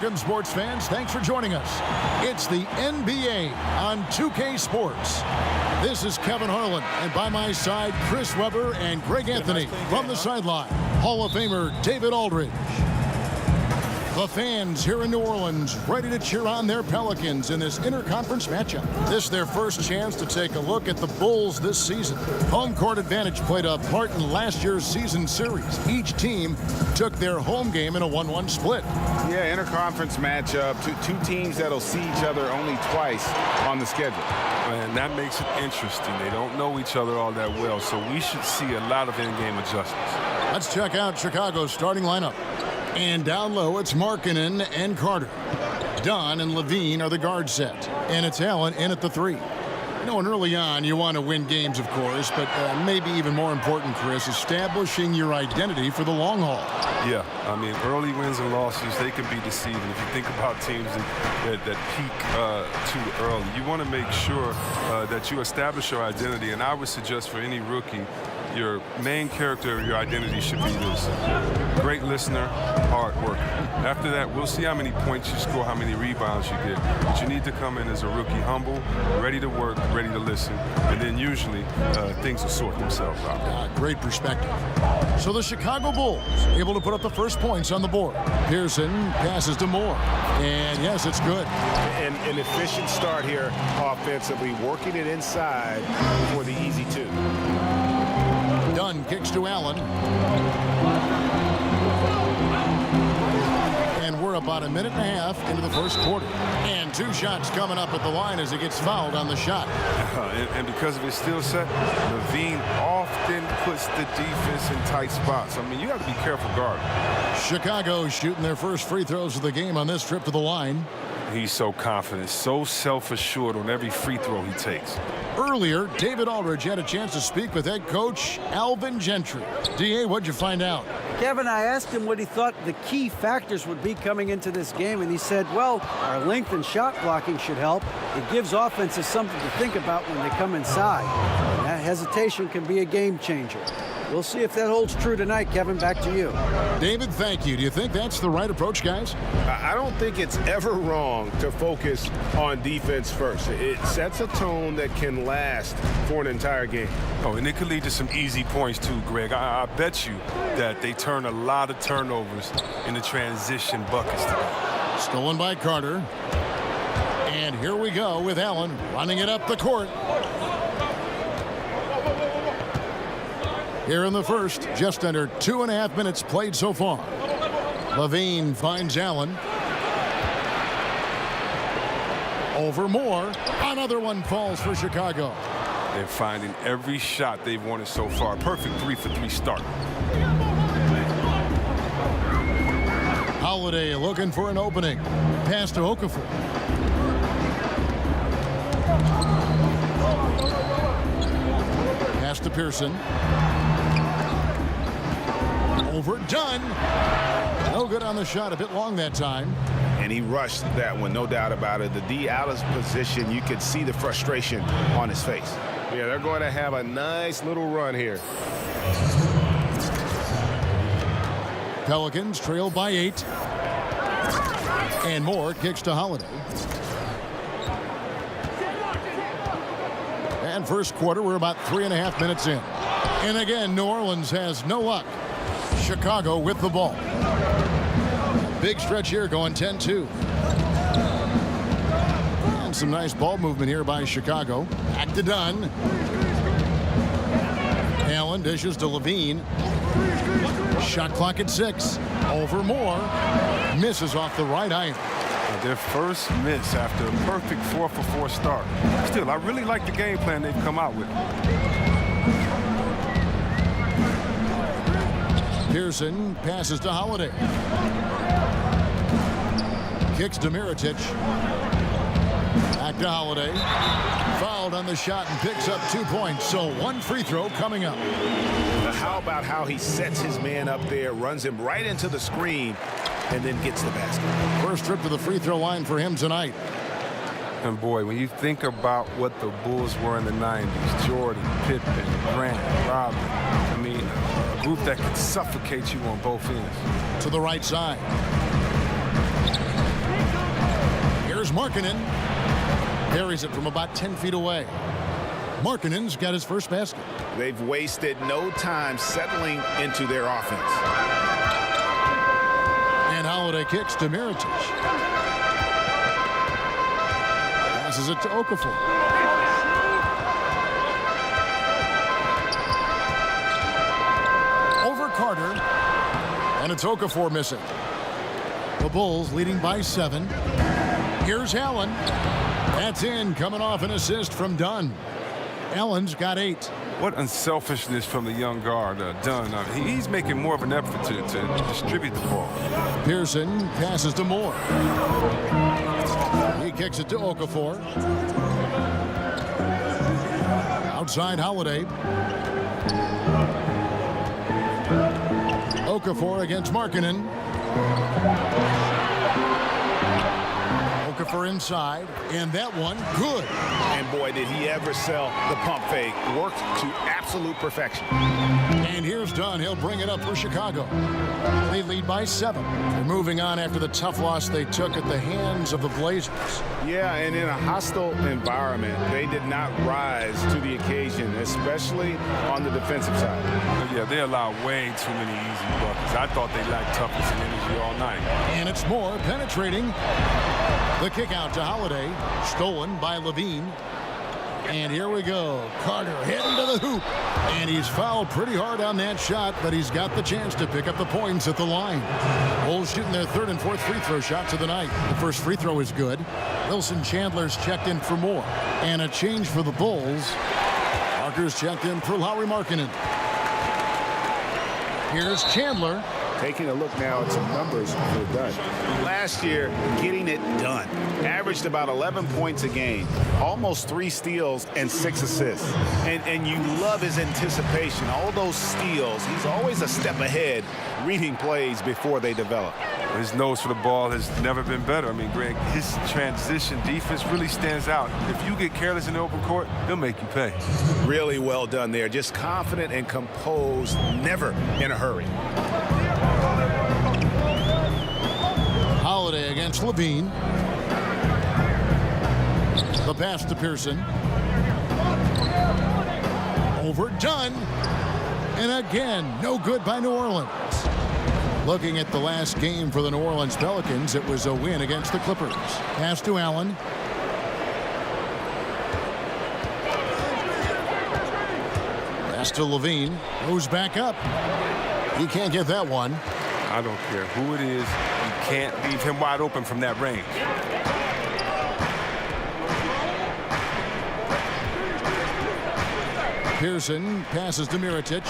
Welcome, sports fans. Thanks for joining us. It's the NBA on 2K Sports. This is Kevin Harlan, and by my side, Chris Webber and Greg Anthony from the sideline. Hall of Famer David Aldridge. The fans here in New Orleans ready to cheer on their Pelicans in this interconference matchup. This is their first chance to take a look at the Bulls this season. Home court advantage played a part in last year's season series. Each team took their home game in a 1-1 split. Yeah, interconference matchup. Two teams that'll see each other only twice on the schedule. And that makes it interesting. They don't know each other all that well, so we should see a lot of in-game adjustments. Let's check out Chicago's starting lineup. And down low, it's Markkanen and Carter. Dunn and Levine are the guard set. And it's Allen in at the 3. You know, and early on, you want to win games, of course, but maybe even more important, Chris, establishing your identity for the long haul. Yeah, I mean, early wins and losses, they can be deceiving. If you think about teams that peak too early, you want to make sure that you establish your identity. And I would suggest for any rookie, your main character of your identity should be this: great listener, hard worker. After that, we'll see how many points you score, how many rebounds you get. But you need to come in as a rookie humble, ready to work, ready to listen, and then usually things will sort themselves out. Great perspective. So the Chicago Bulls able to put up the first points on the board. Pearson passes to Moore. And yes, it's good. An efficient start here offensively, working it inside for the easy 2. Dunn kicks to Allen. And we're about a minute and a half into the first quarter. And 2 shots coming up at the line as he gets fouled on the shot. And because of his skill set, Levine often puts the defense in tight spots. I mean, you have to be careful guarding. Chicago shooting their first free throws of the game on this trip to the line. He's so confident, so self-assured on every free throw he takes. Earlier, David Aldridge had a chance to speak with head coach Alvin Gentry. D.A., what'd you find out? Kevin, I asked him what he thought the key factors would be coming into this game, and he said, well, our length and shot blocking should help. It gives offenses something to think about when they come inside. And that hesitation can be a game changer. We'll see if that holds true tonight, Kevin. Back to you. David, thank you. Do you think that's the right approach, guys? I don't think it's ever wrong to focus on defense first. It sets a tone that can last for an entire game. Oh, and it could lead to some easy points too, Greg. I bet you that they turn a lot of turnovers into transition buckets today. Stolen by Carter. And here we go with Allen running it up the court. Here in the first, just under 2.5 minutes played so far. Levine finds Allen. Over Moore. Another one falls for Chicago. They're finding every shot they've wanted so far. Perfect 3-for-3 start. Holiday looking for an opening. Pass to Okafor. Pass to Pearson. Overdone. No good on the shot. A bit long that time. And he rushed that one, no doubt about it. The D out of position, you could see the frustration on his face. Yeah, they're going to have a nice little run here. Pelicans trail by 8. And Moore kicks to Holiday. And first quarter, we're about 3.5 minutes in. And again, New Orleans has no luck. Chicago with the ball. Big stretch here going 10-2. And some nice ball movement here by Chicago. Back to Dunn. Allen dishes to Levine. Shot clock at 6. Over Moore. Misses off the right iron. Their first miss after a perfect 4-for-4 start. Still, I really like the game plan they've come out with. Pearson passes to Holiday. Kicks to Mirotic. Back to Holiday. Fouled on the shot and picks up 2 points. So 1 free throw coming up. How about how he sets his man up there, runs him right into the screen, and then gets the basket. First trip to the free throw line for him tonight. And boy, when you think about what the Bulls were in the 90s, Jordan, Pippen, Grant, Robin, I mean, a group that could suffocate you on both ends. To the right side. Here's Markkanen. Carries it from about 10 feet away. Markkanen's got his first basket. They've wasted no time settling into their offense. And Holiday kicks to Mirotic. Passes it to Okafor. Over Carter. And it's Okafor missing. The Bulls leading by 7. Here's Allen. That's in, coming off an assist from Dunn. Allen's got 8. What unselfishness from the young guard, Dunn. He's making more of an effort to distribute the ball. Pearson passes to Moore. He kicks it to Okafor. Outside Holiday. Okafor against Markkanen. Okafor inside, and that one good. And boy, did he ever sell the pump fake. Worked to absolute perfection. And here's Dunn. He'll bring it up for Chicago. They lead by 7. They're moving on after the tough loss they took at the hands of the Blazers. Yeah, and in a hostile environment, they did not rise to the occasion, especially on the defensive side. Yeah, they allowed way too many easy buckets. I thought they lacked toughness and energy all night. And it's Moore penetrating. The kick out to Holiday, stolen by Levine. And here we go. Carter heading to the hoop. And he's fouled pretty hard on that shot, but he's got the chance to pick up the points at the line. Bulls shooting their 3rd and 4th free throw shots of the night. The first free throw is good. Wilson Chandler's checked in for Moore. And a change for the Bulls. Parker's checked in for Lauri Markkanen. Here's Chandler. Taking a look now at some numbers for Dunn. Last year, getting it done. Averaged about 11 points a game, almost 3 steals and 6 assists. And you love his anticipation. All those steals, he's always a step ahead, reading plays before they develop. His nose for the ball has never been better. I mean, Greg, his transition defense really stands out. If you get careless in the open court, he'll make you pay. Really well done there. Just confident and composed, never in a hurry. Holiday against Levine. The pass to Pearson. Over Dunn. And again, no good by New Orleans. Looking at the last game for the New Orleans Pelicans, it was a win against the Clippers. Pass to Allen. Pass to Levine. Goes back up. He can't get that one. I don't care who it is. You can't leave him wide open from that range. Pearson passes to Mirotic.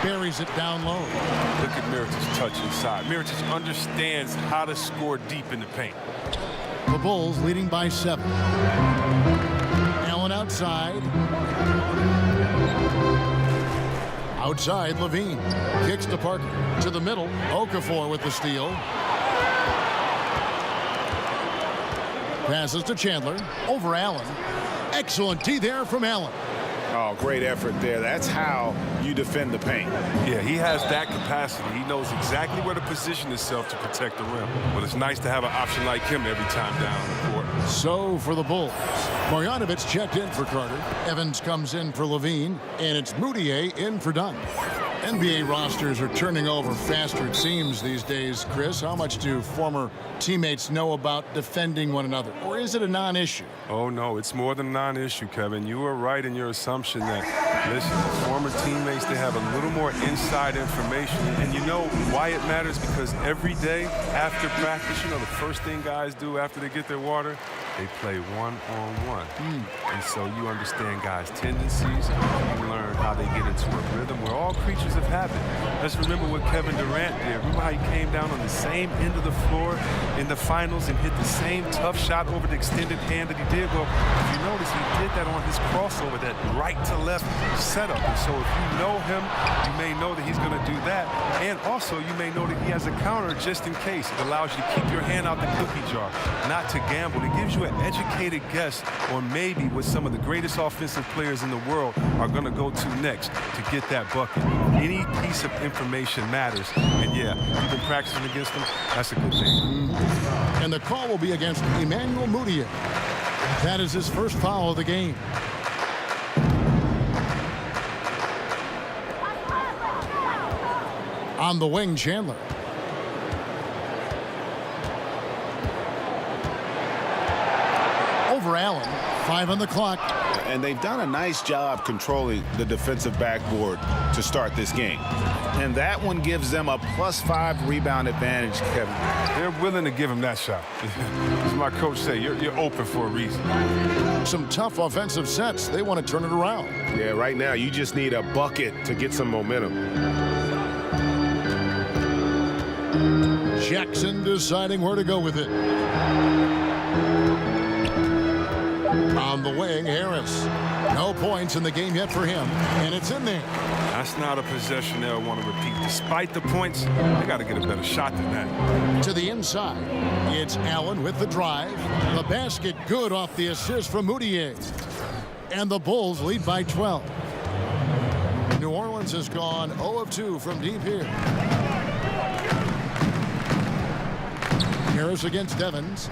Buries it down low. Look at Mirotic's touch inside. Mirotic understands how to score deep in the paint. The Bulls leading by 7. Allen outside. Outside, Levine. Kicks to Parker. To the middle. Okafor with the steal. Passes to Chandler. Over Allen. Excellent D there from Allen. Oh, great effort there. That's how you defend the paint. Yeah, he has that capacity. He knows exactly where to position himself to protect the rim. But it's nice to have an option like him every time down the court. So for the Bulls, Marjanovic checked in for Carter. Evans comes in for Levine. And it's Moutier in for Dunn. NBA rosters are turning over faster, it seems, these days. Chris, how much do former teammates know about defending one another? Or is it a non-issue? Oh, no, it's more than a non-issue, Kevin. You were right in your assumption that, listen, former teammates, they have a little more inside information. And you know why it matters? Because every day after practice, you know, the first thing guys do after they get their water, they play one-on-one. And so you understand guys' tendencies. You learn how they get into a rhythm. We're all creatures of habit. Let's remember what Kevin Durant did. Remember how he came down on the same end of the floor in the finals and hit the same tough shot over the extended hand that he did? Well, if you notice, he did that on his crossover, that right-to-left setup. And so if you know him, you may know that he's going to do that. And also, you may know that he has a counter just in case. It allows you to keep your hand out the cookie jar, not to gamble. It gives you to an educated guess on maybe what some of the greatest offensive players in the world are going to go to next to get that bucket. Any piece of information matters. And, yeah, you've been practicing against them. That's a good thing. And the call will be against Emmanuel Mudiay. That is his first foul of the game. On the wing, Chandler. Over Allen. 5 on the clock. And they've done a nice job controlling the defensive backboard to start this game. And that one gives them a +5 rebound advantage, Kevin. They're willing to give him that shot. As my coach say, you're open for a reason. Some tough offensive sets. They want to turn it around. Yeah, right now you just need a bucket to get some momentum. Jackson deciding where to go with it. On the wing, Harris. No points in the game yet for him, and it's in there. That's not a possession they'll want to repeat. Despite the points, they got to get a better shot than that. To the inside, it's Allen with the drive. The basket good off the assist from Mudiay. And the Bulls lead by 12. New Orleans has gone 0 of 2 from deep here. Harris against Evans.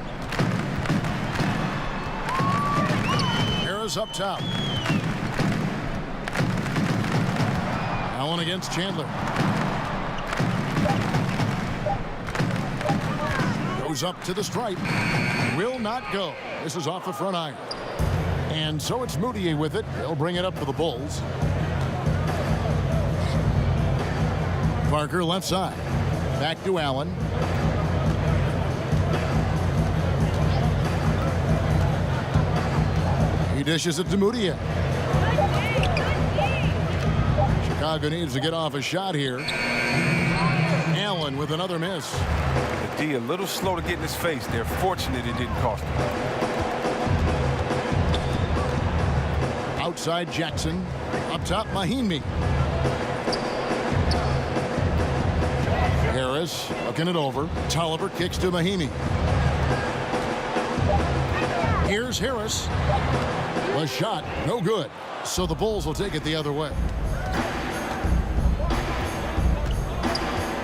Harris up top. Allen against Chandler. Goes up to the stripe. Will not go. This is off the front iron. And so it's Mudiay with it. They'll bring it up for the Bulls. Parker left side. Back to Allen. He dishes it to Mudiay. Chicago needs to get off a shot here. Allen with another miss. The D a little slow to get in his face. They're fortunate it didn't cost him. Outside Jackson. Up top Mahinmi. Harris looking it over. Tolliver kicks to Mahinmi. Here's Harris. A shot, no good. So the Bulls will take it the other way.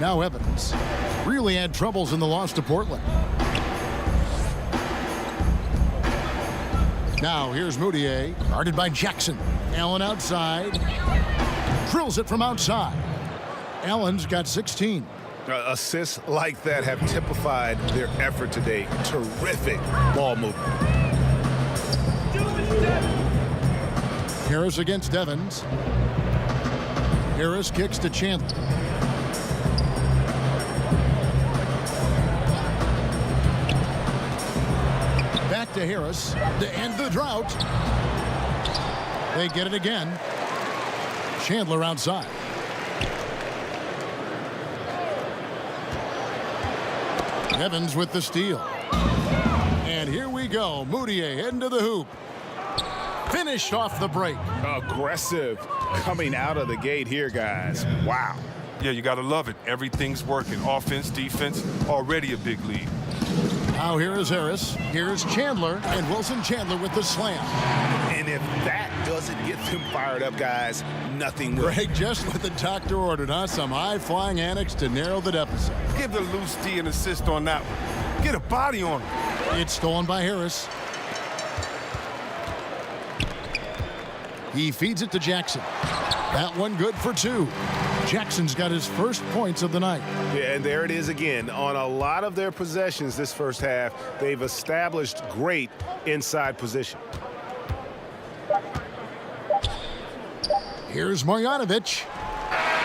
Now Evans really had troubles in the loss to Portland. Now here's Mudiay, guarded by Jackson. Allen outside. Drills it from outside. Allen's got 16. Assists like that have typified their effort today. Terrific ball movement. Harris against Evans. Harris kicks to Chandler. Back to Harris to end the drought. They get it again. Chandler outside. Evans with the steal. And here we go. Mudiay heading to the hoop. Finished off the break. Aggressive coming out of the gate here, guys. Wow. Yeah, you got to love it. Everything's working. Offense, defense, already a big lead. Now here is Harris. Here's Chandler. And Wilson Chandler with the slam. And if that doesn't get them fired up, guys, nothing will. Greg, just what the doctor ordered, huh? Some high-flying antics to narrow the deficit. Give the loose D an assist on that one. Get a body on him. It's stolen by Harris. He feeds it to Jackson. That one good for 2. Jackson's got his first points of the night. Yeah, and there it is again. On a lot of their possessions this first half, they've established great inside position. Here's Marjanovic.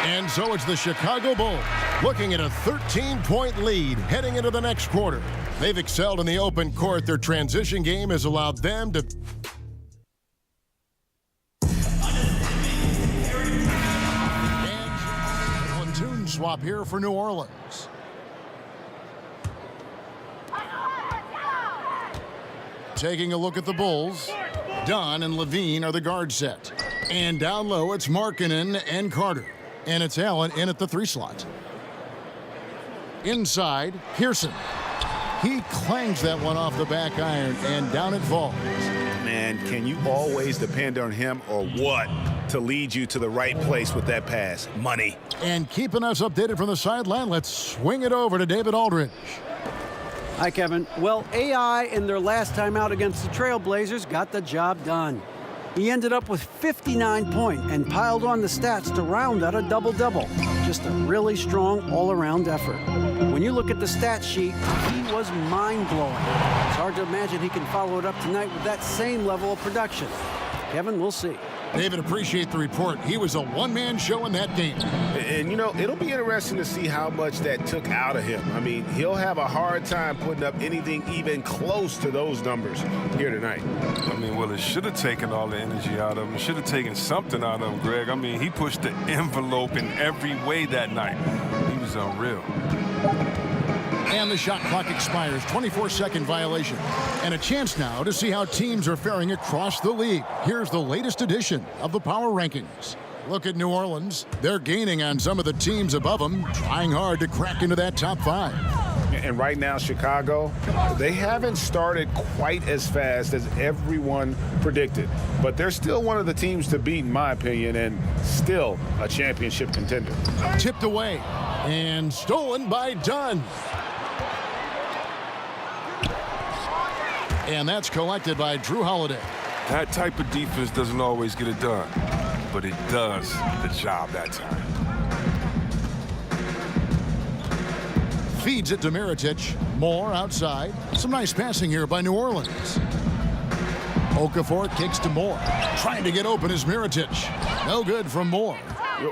And so it's the Chicago Bulls looking at a 13-point lead heading into the next quarter. They've excelled in the open court. Their transition game has allowed them to... swap here for New Orleans. Taking a look at the Bulls. Dunn and Levine are the guard set. And down low, it's Markkanen and Carter. And it's Allen in at the 3 slot. Inside, Pearson. He clangs that one off the back iron, and down it falls. Man, can you always depend on him or what to lead you to the right place with that pass? Money. And keeping us updated from the sideline, let's swing it over to David Aldridge. Hi, Kevin. Well, AI in their last time out against the Trailblazers got the job done. He ended up with 59 points and piled on the stats to round out a double-double. Just a really strong all-around effort. When you look at the stat sheet, he was mind-blowing. It's hard to imagine he can follow it up tonight with that same level of production. Kevin, we'll see. David, appreciate the report. He was a one-man show in that game. And, you know, it'll be interesting to see how much that took out of him. I mean, he'll have a hard time putting up anything even close to those numbers here tonight. I mean, well, it should have taken all the energy out of him. It should have taken something out of him, Greg. I mean, he pushed the envelope in every way that night. He was unreal. And the shot clock expires. 24-second violation. And a chance now to see how teams are faring across the league. Here's the latest edition of the Power Rankings. Look at New Orleans. They're gaining on some of the teams above them, trying hard to crack into that top 5. And right now, Chicago, they haven't started quite as fast as everyone predicted. But they're still one of the teams to beat, in my opinion, and still a championship contender. Tipped away and stolen by Dunn. And that's collected by Drew Holiday. That type of defense doesn't always get it done, but it does the job that time. Feeds it to Mirotic. Moore outside. Some nice passing here by New Orleans. Okafor kicks to Moore. Trying to get open is Mirotic. No good from Moore.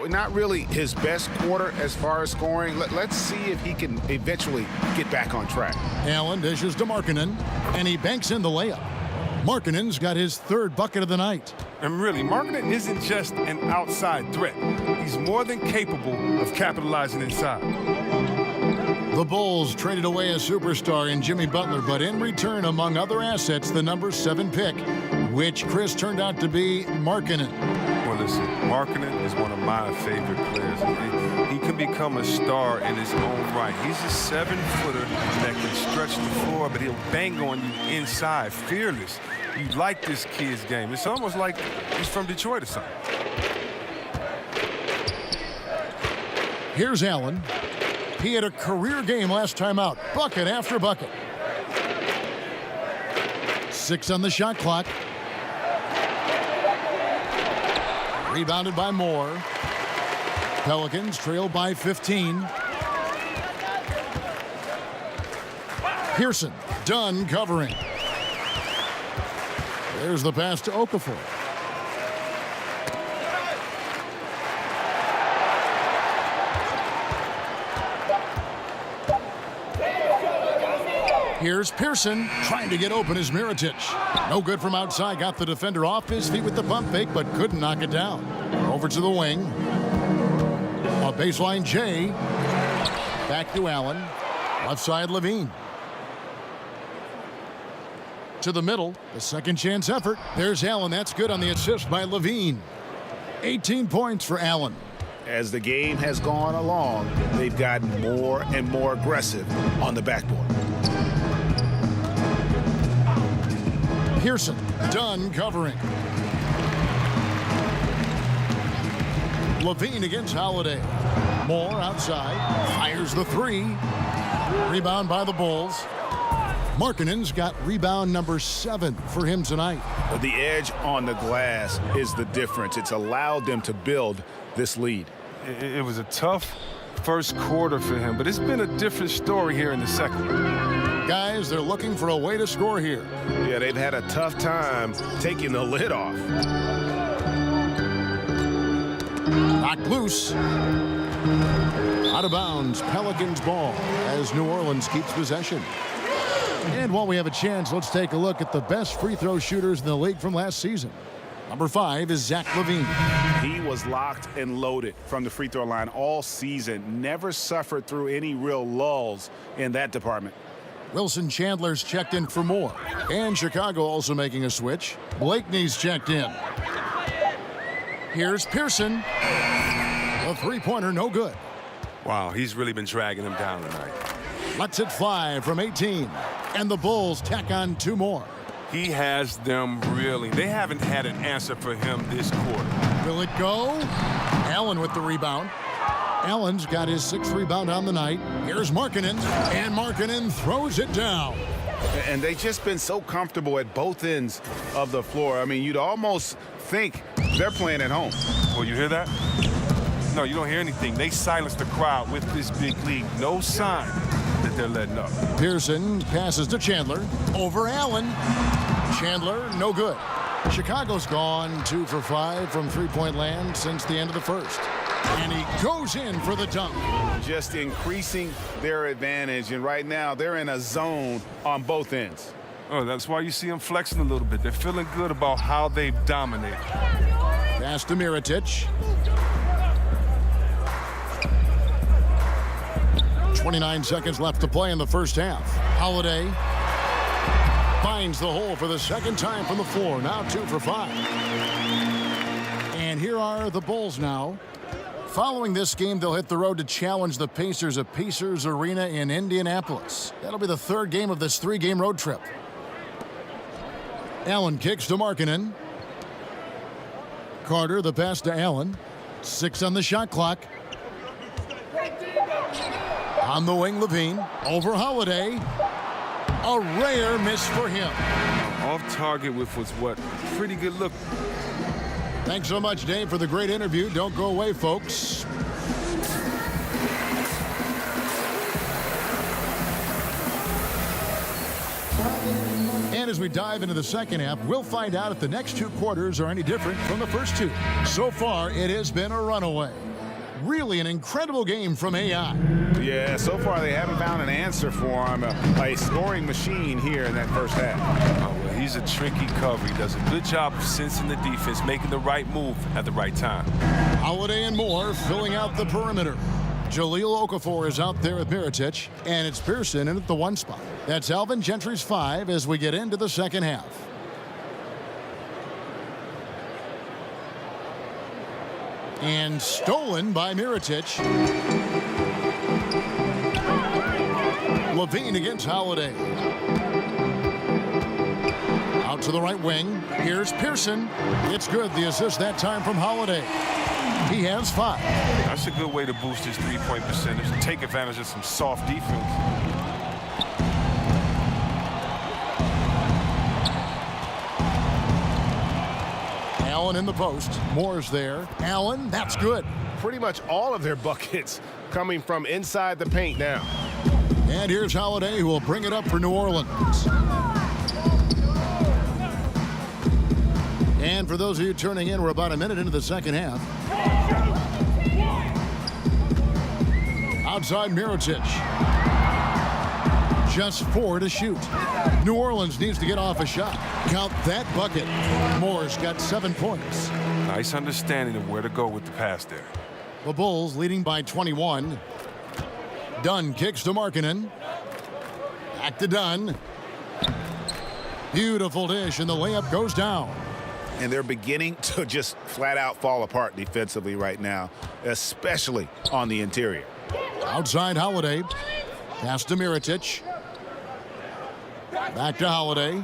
Not really his best quarter as far as scoring. Let's see if he can eventually get back on track. Allen dishes to Markkanen, and he banks in the layup. Markkanen's got his 3rd bucket of the night. And really, Markkanen isn't just an outside threat. He's more than capable of capitalizing inside. The Bulls traded away a superstar in Jimmy Butler, but in return, among other assets, the number 7 pick, which Chris turned out to be Markkanen. Well, listen, Markkanen is one of my favorite players. He can become a star in his own right. He's a 7-footer that can stretch the floor, but he'll bang on you inside, fearless. You like this kid's game. It's almost like he's from Detroit or something. Here's Allen. He had a career game last time out. Bucket after bucket. 6 on the shot clock. Rebounded by Moore. Pelicans trail by 15. Pearson. Dunn covering. There's the pass to Okafor. Here's Pearson trying to get open is Mirotic. No good from outside. Got the defender off his feet with the pump fake, but couldn't knock it down. Over to the wing. A baseline J. Back to Allen. Left side Levine. To the middle. The second chance effort. There's Allen. That's good on the assist by Levine. 18 points for Allen. As the game has gone along, they've gotten more and more aggressive on the backboard. Pearson. Dunn covering. Levine against Holiday. Moore outside. Fires the 3. Rebound by the Bulls. Markkanen's got rebound number 7 for him tonight. The edge on the glass is the difference. It's allowed them to build this lead. It was a tough first quarter for him, but it's been a different story here in the second. Guys, they're looking for a way to score here. Yeah, they've had a tough time taking the lid off. Knocked loose. Out of bounds, Pelicans ball as New Orleans keeps possession. And while we have a chance, let's take a look at the best free throw shooters in the league from last season. Number 5 is Zach LaVine. He was locked and loaded from the free throw line all season. Never suffered through any real lulls in that department. Wilson Chandler's checked in for more. And Chicago also making a switch. Blakeney's checked in. Here's Pearson. A three-pointer, no good. Wow, he's really been dragging him down tonight. Lets it fly from 18. And the Bulls tack on 2 more. He has them reeling. They haven't had an answer for him this quarter. Will it go? Allen with the rebound. Allen's got his 6th rebound on the night. Here's Markkanen, and Markkanen throws it down. And they've just been so comfortable at both ends of the floor. I mean, you'd almost think they're playing at home. Well, you hear that? No, you don't hear anything. They silence the crowd with this big lead. No sign that they're letting up. Pearson passes to Chandler. Over Allen. Chandler, no good. Chicago's gone 2 for 5 from three-point land since the end of the first. And he goes in for the dunk. Just increasing their advantage. And right now, they're in a zone on both ends. Oh, that's why you see them flexing a little bit. They're feeling good about how they've dominated. Pass to Mirotic. 29 seconds left to play in the first half. Holiday finds the hole for the second time from the floor. Now 2 for 5. And here are the Bulls now. Following this game, they'll hit the road to challenge the Pacers at Pacers Arena in Indianapolis. That'll be the 3rd game of this 3-game road trip. Allen kicks to Markkanen. Carter, the pass to Allen. 6 on the shot clock. On the wing, Levine. Over Holiday. A rare miss for him. Off target with what's what? Pretty good look. Thanks so much, Dave, for the great interview. Don't go away, folks. And as we dive into the second half, we'll find out if the next 2 quarters are any different from the first 2. So far, it has been a runaway. Really an incredible game from AI. Yeah, so far they haven't found an answer for him. A scoring machine here in that first half. Oh, well, he's a tricky cover. He does a good job of sensing the defense, making the right move at the right time. Holiday and Moore filling out the perimeter. Jahlil Okafor is out there with Mirotic, and it's Pearson in at the 1 spot. That's Alvin Gentry's 5 as we get into the second half. And stolen by Mirotic. Levine against Holiday. Out to the right wing. Here's Pearson. It's good. The assist that time from Holiday. He has 5. That's a good way to boost his 3-point percentage and take advantage of some soft defense. Allen in the post. Moore's there. Allen, that's good. Pretty much all of their buckets coming from inside the paint now. And here's Holiday, who will bring it up for New Orleans. And for those of you turning in, we're about a minute into the second half. Outside Mirotic. Just 4 to shoot. New Orleans needs to get off a shot. Count that bucket. Moore's got 7 points. Nice understanding of where to go with the pass there. The Bulls leading by 21. Dunn kicks to Markkanen. Back to Dunn. Beautiful dish, and the layup goes down. And they're beginning to just flat out fall apart defensively right now, especially on the interior. Outside Holiday. Pass to Mirotic. Back to Holiday.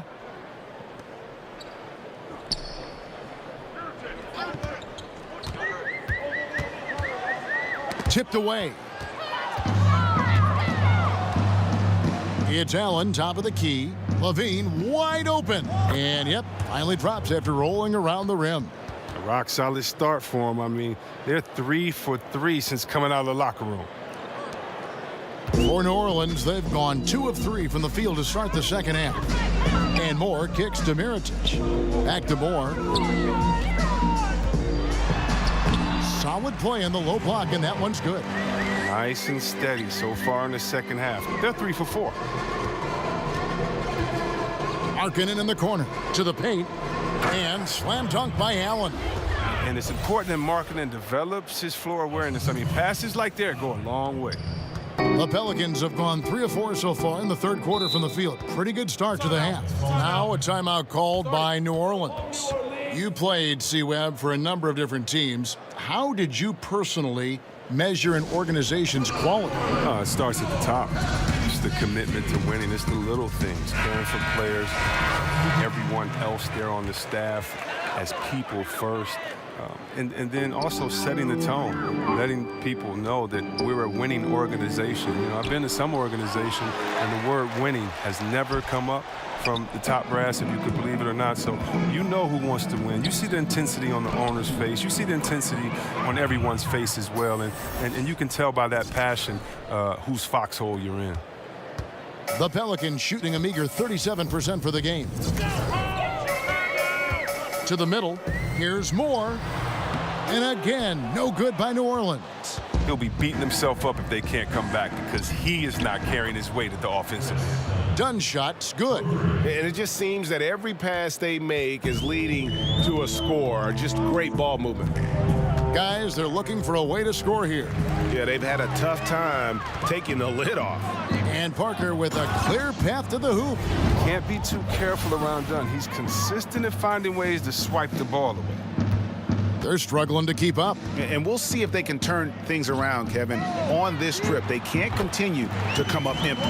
Tipped away. It's Allen, top of the key. Levine wide open. And yep, finally drops after rolling around the rim. A rock solid start for them. I mean, they're 3 for 3 since coming out of the locker room. For New Orleans, they've gone 2 of 3 from the field to start the second half. And Moore kicks to Mirotic. Back to Moore. Solid play in the low block, and that one's good. Nice and steady so far in the second half. They're 3 for 4. Markkanen in the corner to the paint. And slam dunk by Allen. And it's important that Markkanen develops his floor awareness. I mean, passes like that go a long way. The Pelicans have gone 3 of 4 so far in the third quarter from the field. Pretty good start to the half. Now a timeout called by New Orleans. You played, C-Web, for a number of different teams. How did you personally measure an organization's quality? It starts at the top. You the commitment to winning. It's the little things, caring for players, everyone else there on the staff as people first. And then also setting the tone, letting people know that we're a winning organization. You know, I've been to some organization, and the word winning has never come up from the top brass, if you could believe it or not. So you know who wants to win. You see the intensity on the owner's face. You see the intensity on everyone's face as well. And you can tell by that passion whose foxhole you're in. The Pelicans shooting a meager 37% for the game. To the middle, here's Moore. And again, no good by New Orleans. He'll be beating himself up if they can't come back because he is not carrying his weight at the offensive end. Dunn shot's good. And it just seems that every pass they make is leading to a score. Just great ball movement. Guys, they're looking for a way to score here. Yeah, they've had a tough time taking the lid off. And Parker with a clear path to the hoop. Can't be too careful around Dunn. He's consistent in finding ways to swipe the ball away. They're struggling to keep up. And we'll see if they can turn things around, Kevin, on this trip. They can't continue to come up empty.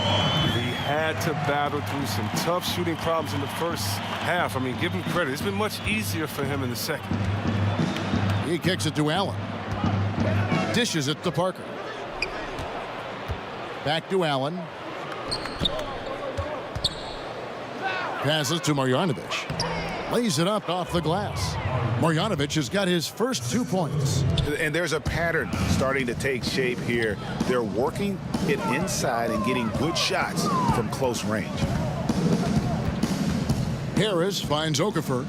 He had to battle through some tough shooting problems in the first half. I mean, give him credit. It's been much easier for him in the second. He kicks it to Allen. Dishes it to Parker. Back to Allen. Passes to Marjanovic. Lays it up off the glass. Marjanovic has got his first 2 points. And there's a pattern starting to take shape here. They're working it inside and getting good shots from close range. Harris finds Okafor.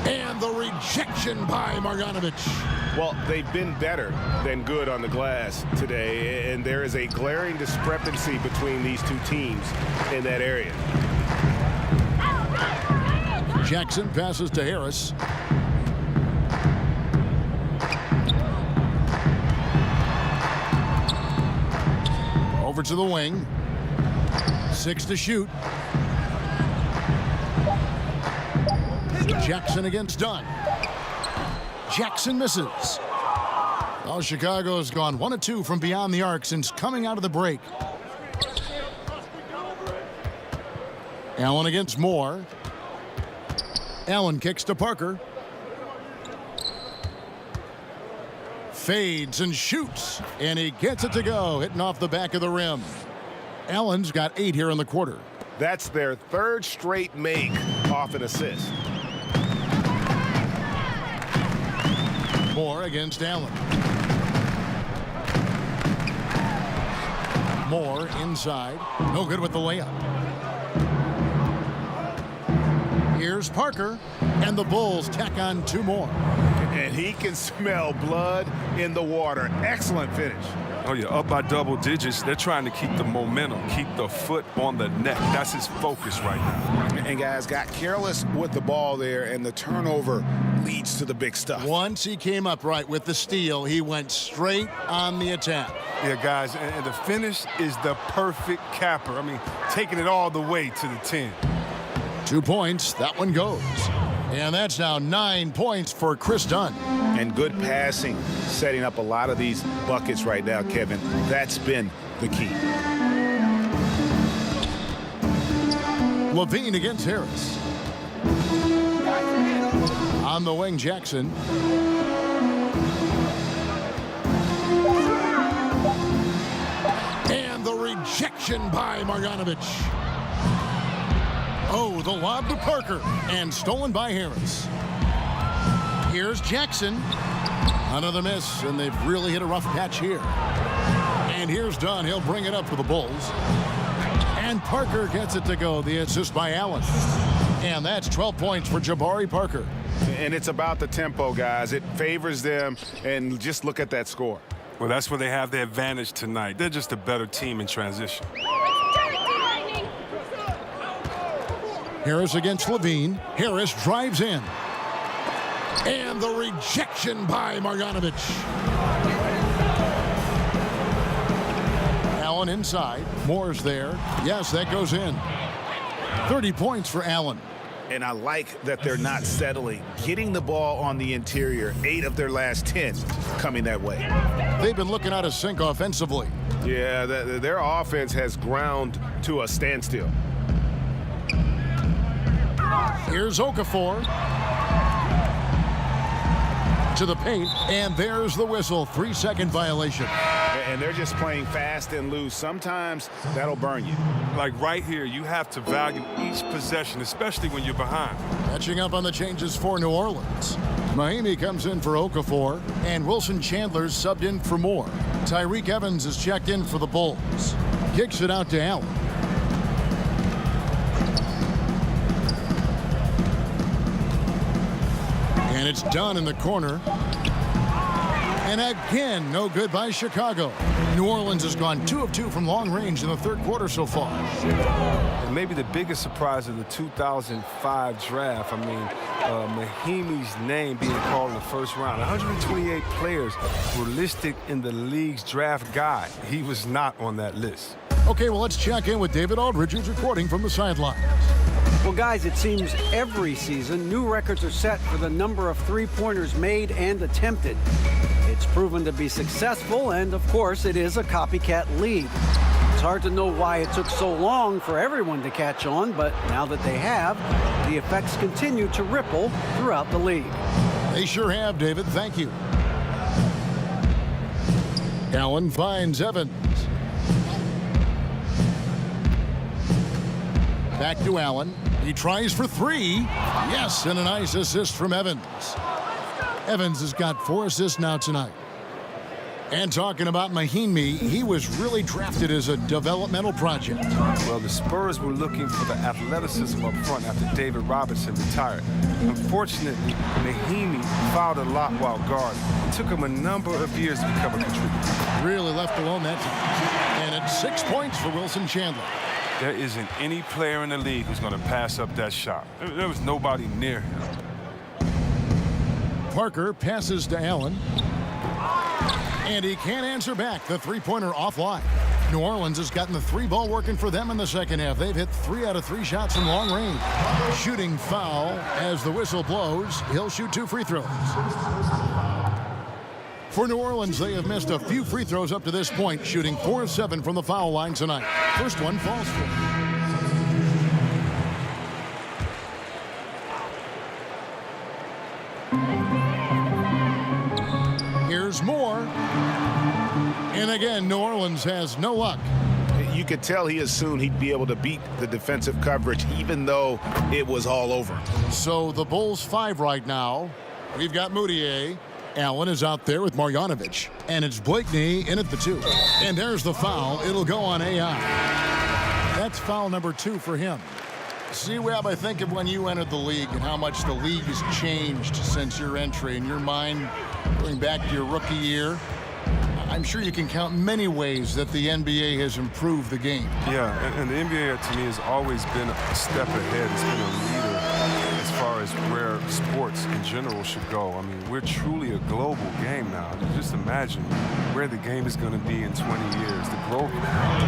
And the rejection by Marjanovic. Well, they've been better than good on the glass today, and there is a glaring discrepancy between these two teams in that area. Jackson passes to Harris. Over to the wing. 6 to shoot. Jackson against Dunn. Jackson misses. Well, Chicago has gone 1 of 2 from beyond the arc since coming out of the break. Allen against Moore. Allen kicks to Parker. Fades and shoots. And he gets it to go, hitting off the back of the rim. Allen's got 8 here in the quarter. That's their third straight make off an assist. Moore against Allen. Moore inside. No good with the layup. Here's Parker, and the Bulls tack on 2 more. And he can smell blood in the water. Excellent finish. Oh, yeah, up by double digits. They're trying to keep the momentum, keep the foot on the neck. That's his focus right now. And guys got careless with the ball there, and the turnover leads to the big stuff. Once he came up right with the steal, he went straight on the attack. Yeah, guys, and the finish is the perfect capper. I mean, taking it all the way to the 10. 2 points, that one goes. And that's now 9 points for Chris Dunn. And good passing, setting up a lot of these buckets right now, Kevin. That's been the key. Levine against Harris. On the wing, Jackson. And the rejection by Marjanovic. Oh, the lob to Parker, and stolen by Harris. Here's Jackson. Another miss, and they've really hit a rough patch here. And here's Dunn. He'll bring it up for the Bulls. And Parker gets it to go. The assist by Allen. And that's 12 points for Jabari Parker. And it's about the tempo, guys. It favors them, and just look at that score. Well, that's where they have the advantage tonight. They're just a better team in transition. Harris against Levine. Harris drives in. And the rejection by Marjanovic. Allen inside. Moore's there. Yes, that goes in. 30 points for Allen. and I like that they're not settling. Getting the ball on the interior, 8 of their last 10 coming that way. They've been looking out of sync offensively. Yeah, their offense has ground to a standstill. Here's Okafor to the paint, and there's the whistle. 3-second violation. And they're just playing fast and loose. Sometimes that'll burn you. Like right here, you have to value each possession, especially when you're behind. Catching up on the changes for New Orleans. Mahimi comes in for Okafor, and Wilson Chandler's subbed in for Moore. Tyreke Evans is checked in for the Bulls. Kicks it out to Allen. And it's done in the corner. And again, no good by Chicago. New Orleans has gone 2 of 2 from long range in the third quarter so far. And maybe the biggest surprise of the 2005 draft, I mean, Mahimi's name being called in the first round. 128 players were listed in the league's draft guide. He was not on that list. Okay, well, let's check in with David Aldridge, who's reporting from the sidelines. Well, guys, it seems every season new records are set for the number of three-pointers made and attempted. It's proven to be successful, and of course, it is a copycat league. It's hard to know why it took so long for everyone to catch on, but now that they have, the effects continue to ripple throughout the league. They sure have, David. Thank you. Allen finds Evans. Back to Allen. He tries for 3. Yes, and a nice assist from Evans. Evans has got 4 assists now tonight. And talking about Mahimi, he was really drafted as a developmental project. Well, the Spurs were looking for the athleticism up front after David Robinson retired. Unfortunately, Mahimi fouled a lot while guarding. It took him a number of years to become a contributor. Really left alone that time. And it's 6 points for Wilson Chandler. There isn't any player in the league who's going to pass up that shot. There was nobody near him. Parker passes to Allen. And he can't answer back. The three-pointer offline. New Orleans has gotten the 3 ball working for them in the second half. They've hit 3 out of 3 shots from long range. Shooting foul as the whistle blows. He'll shoot 2 free throws. For New Orleans, they have missed a few free throws up to this point, shooting 4 of 7 from the foul line tonight. First one falls for them. Here's Moore. And again, New Orleans has no luck. You could tell he assumed he'd be able to beat the defensive coverage, even though it was all over. So the Bulls 5 right now. We've got Moutier. Allen is out there with Marjanovic. And it's Blakeney in at the 2. And there's the foul. It'll go on AI. That's foul number 2 for him. See, Webb, I think of when you entered the league and how much the league has changed since your entry. In your mind, going back to your rookie year, I'm sure you can count many ways that the NBA has improved the game. Yeah, and the NBA to me has always been a step ahead. It's been a leader as far as where sports in general should go. I mean, we're truly a global game now. Just imagine where the game is going to be in 20 years. The growth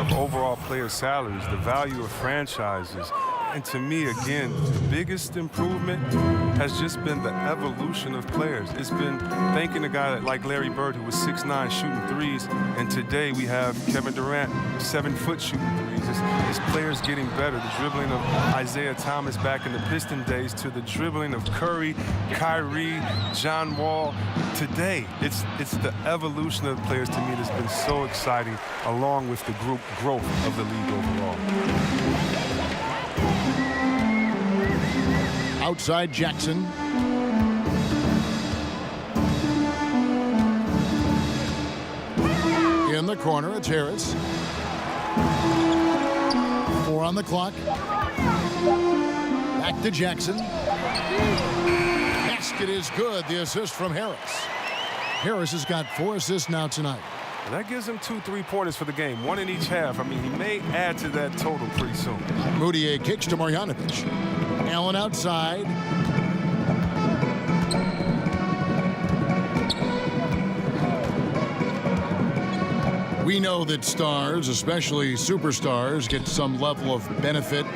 of overall player salaries, the value of franchises. And to me, again, the biggest improvement has just been the evolution of players. It's been thanking a guy like Larry Bird, who was 6'9", shooting threes, and today we have Kevin Durant, 7-foot shooting threes. It's players getting better. The dribbling of Isaiah Thomas back in the Piston days to the dribbling of Curry, Kyrie, John Wall. Today, it's the evolution of the players to me that's been so exciting, along with the group growth of the league overall. Outside Jackson. In the corner, it's Harris. 4 on the clock. Back to Jackson. Basket is good. The assist from Harris. Harris has got 4 assists now tonight. And that gives him 2 3-pointers for the game, 1 in each half. I mean, he may add to that total pretty soon. Moutier kicks to Marjanovic. Allen outside. We know that stars, especially superstars, get some level of benefit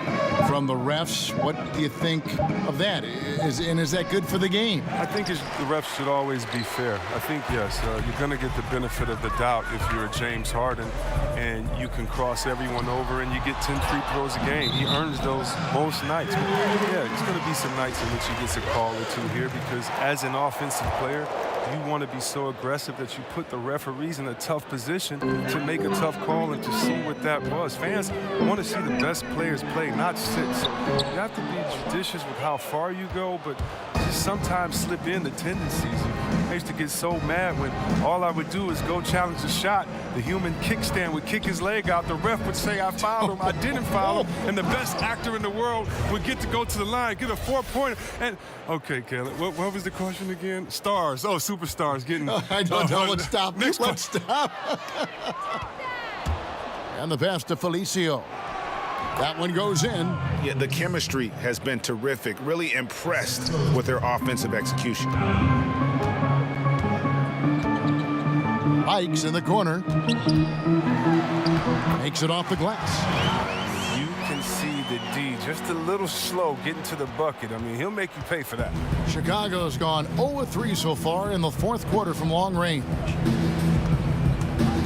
from the refs. What do you think of that? Is that good for the game? I think the refs should always be fair. I think, yes, you're going to get the benefit of the doubt if you're James Harden and you can cross everyone over and you get 10 free throws a game. He earns those most nights. But yeah, there's going to be some nights in which he gets a call or two here because as an offensive player, you want to be so aggressive that you put the referees in a tough position to make a tough call and to see what that was. Fans want to see the best players play, not sit. So you have to be judicious with how far you go, but just sometimes slip in the tendencies. I used to get so mad when all I would do is go challenge a shot. The human kickstand would kick his leg out. The ref would say I fouled him. I didn't foul him. And the best actor in the world would get to go to the line, get a 4-pointer. And okay, Caleb, what was the question again? Stars. Oh, superstars getting. I don't know. Let's stop. Let's stop. And the pass to Felicio. That one goes in. Yeah, the chemistry has been terrific. Really impressed with their offensive execution. Pikes in the corner. Makes it off the glass. You can see the D just a little slow getting to the bucket. I mean, he'll make you pay for that. Chicago's gone 0-3 so far in the fourth quarter from long range.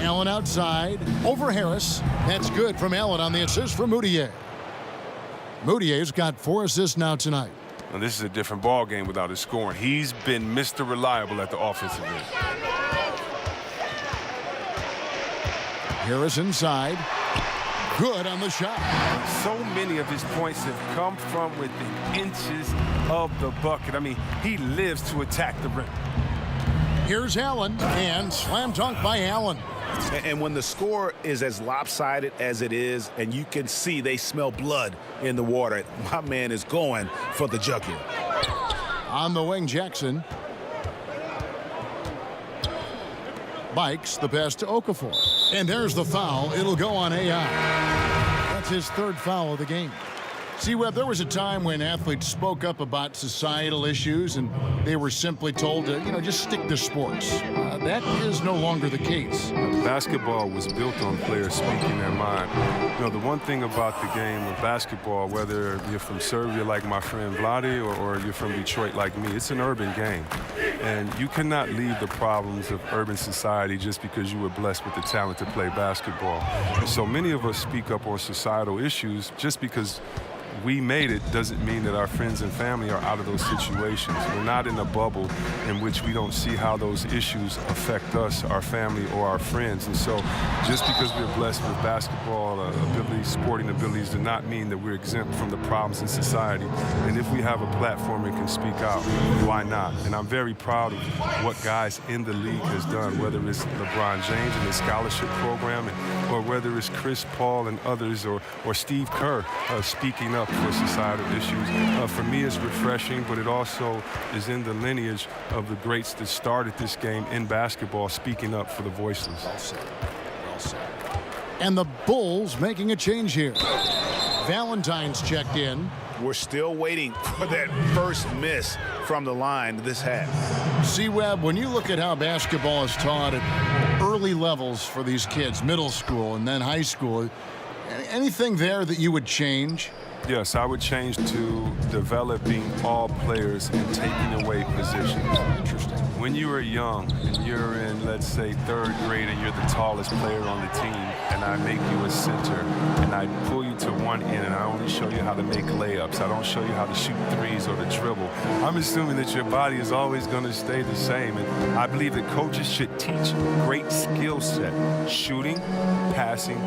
Allen outside, over Harris. That's good from Allen on the assist for Moutier. Moutier's got 4 assists now tonight. Well, this is a different ball game without his scoring. He's been Mr. Reliable at the offensive end. Harris inside. Good on the shot. So many of his points have come from within inches of the bucket. I mean, he lives to attack the rim. Here's Allen, and slam dunk by Allen. And when the score is as lopsided as it is, and you can see they smell blood in the water, my man is going for the jugular. On the wing, Jackson. Bikes the pass to Okafor. And there's the foul. It'll go on AI. That's his 3rd foul of the game. See, Webb, there was a time when athletes spoke up about societal issues and they were simply told to, just stick to sports. That is no longer the case. Basketball was built on players speaking their mind. The one thing about the game of basketball, whether you're from Serbia like my friend Vladi or you're from Detroit like me, it's an urban game. And you cannot leave the problems of urban society just because you were blessed with the talent to play basketball. And so many of us speak up on societal issues just because we made it doesn't mean that our friends and family are out of those situations. We're not in a bubble in which we don't see how those issues affect us, our family, or our friends. And so just because we're blessed with basketball abilities, sporting abilities, does not mean that we're exempt from the problems in society. And if we have a platform and can speak out, why not? And I'm very proud of what guys in the league has done, whether it's LeBron James and his scholarship program, or whether it's Chris Paul and others, or Steve Kerr speaking up for societal issues. For me, it's refreshing, but it also is in the lineage of the greats that started this game in basketball, speaking up for the voiceless. Well said. Well said. And the Bulls making a change here. Valentine's checked in. We're still waiting for that first miss from the line this half. See, Webb, when you look at how basketball is taught at early levels for these kids, middle school and then high school, anything there that you would change? Yes, I would change to developing all players and taking away positions. Interesting. When you are young and you're in, let's say, 3rd grade and you're the tallest player on the team, and I make you a center, and I pull you to one end, and I only show you how to make layups. I don't show you how to shoot threes or to dribble. I'm assuming that your body is always going to stay the same, and I believe that coaches should teach great skill set, shooting, passing,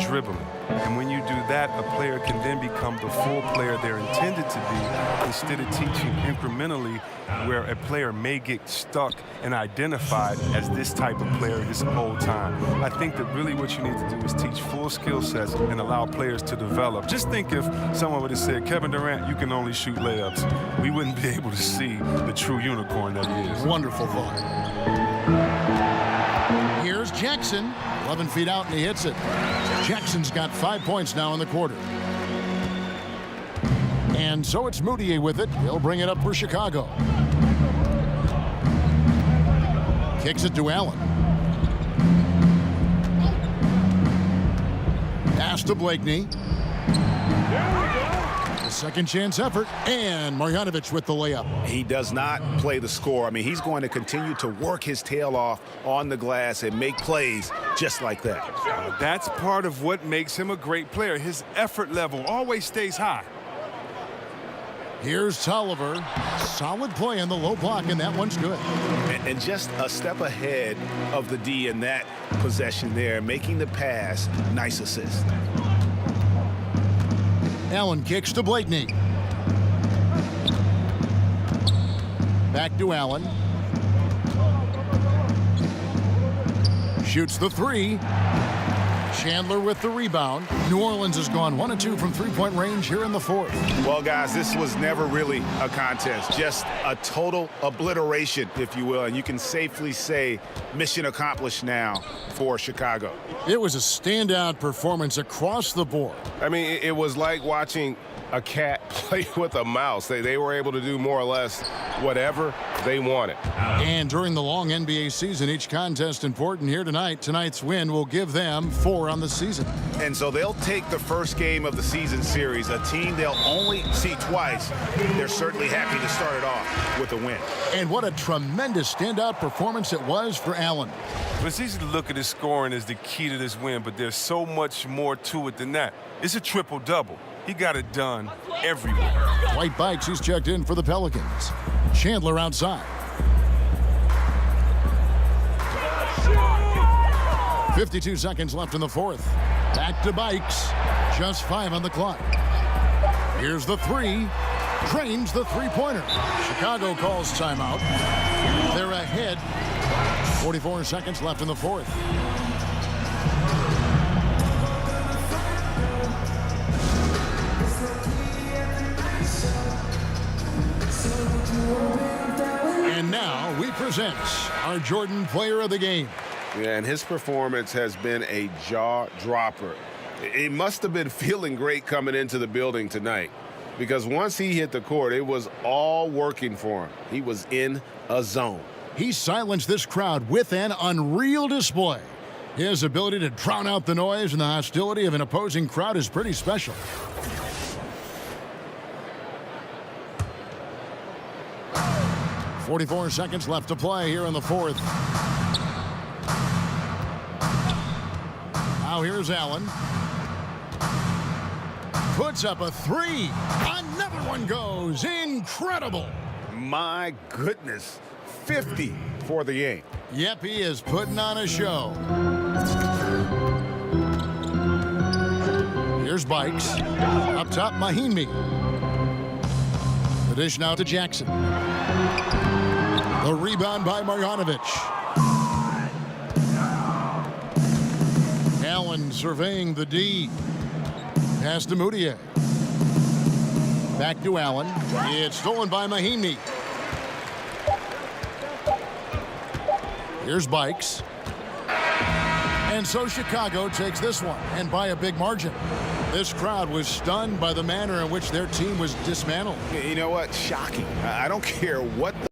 dribbling. And when you do that, a player can then become the full player they're intended to be, instead of teaching incrementally where a player may get stuck and identified as this type of player his whole time. I think that really what you need to do is teach full skill sets and allow players to develop. Just think if someone would have said, Kevin Durant, you can only shoot layups. We wouldn't be able to see the true unicorn that he is. Wonderful thought. Here's Jackson. 11 feet out, and he hits it. Jackson's got 5 points now in the quarter. And so it's Moutier with it. He'll bring it up for Chicago. Kicks it to Allen. Pass to Blakeney. A second chance effort, and Marjanovic with the layup. He does not play the score. I mean, he's going to continue to work his tail off on the glass and make plays just like that. That's part of what makes him a great player. His effort level always stays high. Here's Tolliver. Solid play in the low block, and that one's good. And just a step ahead of the D in that possession there, making the pass. Nice assist. Allen kicks to Blakeney. Back to Allen. Shoots the three. Chandler with the rebound. New Orleans has gone 1 of 2 from three-point range here in the fourth. Well, guys, this was never really a contest. Just a total obliteration, if you will. And you can safely say mission accomplished now for Chicago. It was a standout performance across the board. I mean, it was like watching a cat play with a mouse. They were able to do more or less whatever they wanted. And during the long NBA season, each contest important here tonight. Tonight's win will give them 4 on the season. And so they'll take the first game of the season series, a team they'll only see twice. They're certainly happy to start it off with a win. And what a tremendous standout performance it was for Allen. It's easy to look at his scoring as the key to this win, but there's so much more to it than that. It's a triple-double. He got it done everywhere. White Bikes, he's checked in for the Pelicans. Chandler outside. 52 seconds left in the fourth. Back to Bikes. Just 5 on the clock. Here's the three. Drains the three-pointer. Chicago calls timeout. They're ahead. 44 seconds left in the fourth. And now we present our Jordan Player of the Game. Yeah, and his performance has been a jaw-dropper. He must have been feeling great coming into the building tonight, because once he hit the court, it was all working for him. He was in a zone. He silenced this crowd with an unreal display. His ability to drown out the noise and the hostility of an opposing crowd is pretty special. .44 seconds left to play here in the fourth. Now here's Allen. Puts up a three. Another one goes. Incredible. My goodness. 50 for the game. Yep, he is putting on a show. Here's Bikes. Up top, Mahinmi. The dish now to Jackson. The rebound by Marjanovic. Allen surveying the D. Pass to Moutier. Back to Allen. It's stolen by Mahinmi. Here's Bikes. And so Chicago takes this one, and by a big margin. This crowd was stunned by the manner in which their team was dismantled. You know what? Shocking. I don't care what the